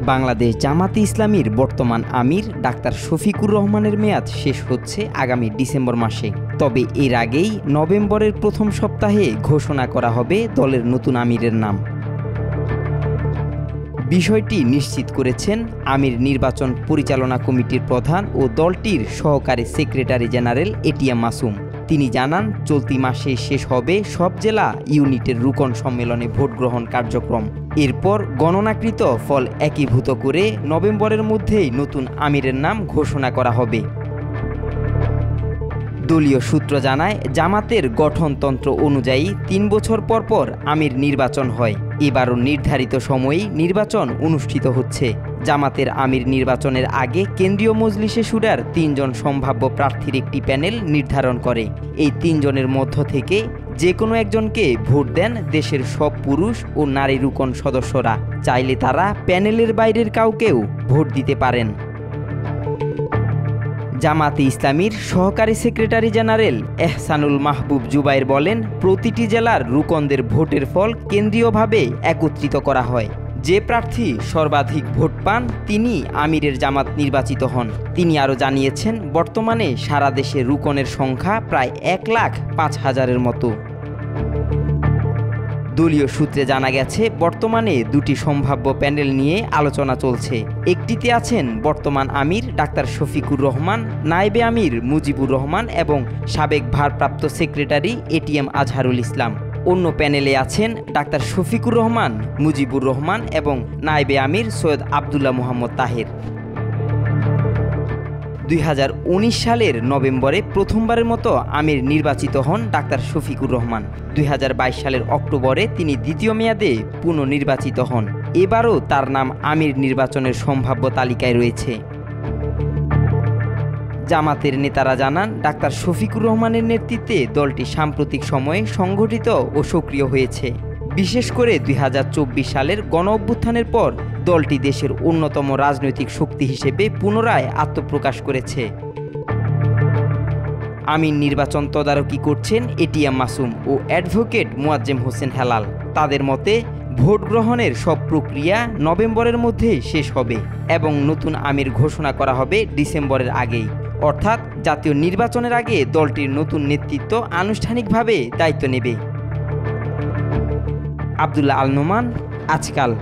বাংলাদেশ জামাতে ইসলামীর বর্তমান আমির ডাক্তার শফিকুর রহমানের মেয়াদ শেষ হচ্ছে আগামী ডিসেম্বর মাসে। তবে এর আগেই নভেম্বরের প্রথম সপ্তাহে ঘোষণা করা হবে দলের নতুন আমিরের নাম। বিষয়টি নিশ্চিত করেছেন আমির নির্বাচন পরিচালনা কমিটির প্রধান ও দলটির সহকারী সেক্রেটারি জেনারেল এটিএম মাসুম। তিনি জানান, চলতি মাসে শেষ হবে সব জেলা ইউনিটের রুকন সম্মেলনে ভোট গ্রহণ কার্যক্রম। এরপর গণনাকৃত ফল একীভূত করে নভেম্বরের মধ্যেই নতুন আমিরের নাম ঘোষণা করা হবে। দলীয় সূত্র জানায়, জামাতের গঠনতন্ত্র অনুযায়ী ৩ বছর পর পর আমির নির্বাচন হয়। এবারও নির্ধারিত সময়েই নির্বাচন অনুষ্ঠিত হচ্ছে। জামাতের আমির নির্বাচনের আগে কেন্দ্রীয় মজলিসে শুরার ৩ জন সম্ভাব্য প্রার্থীর একটি প্যানেল নির্ধারণ করে। এই ৩ জনের মধ্য থেকে যে কোনো একজনকে ভোট দেন দেশের সব পুরুষ ও নারী রুকন সদস্যরা। চাইলে তারা প্যানেলের বাইরের কাউকেও ভোট দিতে পারেন। জামাতে ইসলামীর সহকারী সেক্রেটারি জেনারেল এহসানুল মাহবুব জুবায়ের বলেন, প্রতিটি জেলার রুকনদের ভোটের ফল কেন্দ্রীয়ভাবে একত্রিত করা হয়। যে প্রার্থী সর্বাধিক ভোট পান তিনি আমিরের জামাত নির্বাচিত হন। তিনি আরও জানিয়েছেন, বর্তমানে সারা দেশে রুকনের সংখ্যা প্রায় 1,05,000-এর মতো। দলীয় সূত্রে জানা গেছে, বর্তমানে দুটি সম্ভাব্য প্যানেল নিয়ে আলোচনা চলছে। একটিতে আছেন বর্তমান আমির ডাক্তার শফিকুর রহমান, নায়েবে আমির মুজিবুর রহমান এবং সাবেক ভারপ্রাপ্ত সেক্রেটারি এটিএম আজহারুল ইসলাম। অন্য প্যানেলে আছেন ডাক্তার শফিকুর রহমান, মুজিবুর রহমান এবং নায়েবে আমির সৈয়দ আবদুল্লাহ মোহাম্মদ তাহের। 2019 সালের নভেম্বরে প্রথমবারের মতো আমির নির্বাচিত হন ডাক্তার শফিকুর রহমান। 2022 সালের অক্টোবরে তিনি দ্বিতীয় মেয়াদে পুনর্নির্বাচিত হন। এবারও তার নাম আমির নির্বাচনের সম্ভাব্য তালিকায় রয়েছে। জামাতের নেতারা জানান, ডাক্তার শফিকুর রহমানের নেতৃত্বে দলটি সাম্প্রতিক সময়ে সংগঠিত ও সক্রিয় হয়েছে। বিশেষ করে 2024 সালের গণ-অভ্যুত্থানের পর দলটি দেশের অন্যতম রাজনৈতিক শক্তি হিসেবে পুনরায় আত্মপ্রকাশ করেছে। আমির নির্বাচন তদারকি করছেন এটিএম মাসুম ও অ্যাডভোকেট মোয়াজ্জেম হোসেন হেলাল। তাদের মতে, ভোট গ্রহণের সব প্রক্রিয়া নভেম্বরের মধ্যে শেষ হবে এবং নতুন আমির ঘোষণা করা হবে ডিসেম্বরের আগেই। অর্থাৎ জাতীয় নির্বাচনের আগে দলটির নতুন নেতৃত্ব আনুষ্ঠানিকভাবে দায়িত্ব নেবে। আব্দুল্লাহ আল নোমান, আজকাল।